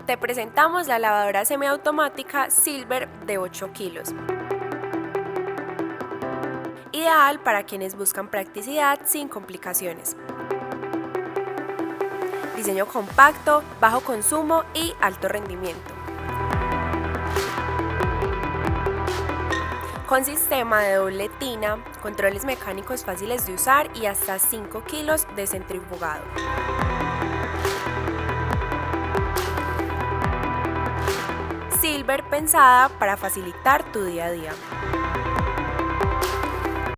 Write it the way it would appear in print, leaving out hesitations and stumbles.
Te presentamos la lavadora semiautomática Silver de 8 kilos. Ideal para quienes buscan practicidad sin complicaciones. Diseño compacto, bajo consumo y alto rendimiento. Con sistema de doble tina, controles mecánicos fáciles de usar y hasta 5 kilos de centrifugado. Silver pensada para facilitar tu día a día.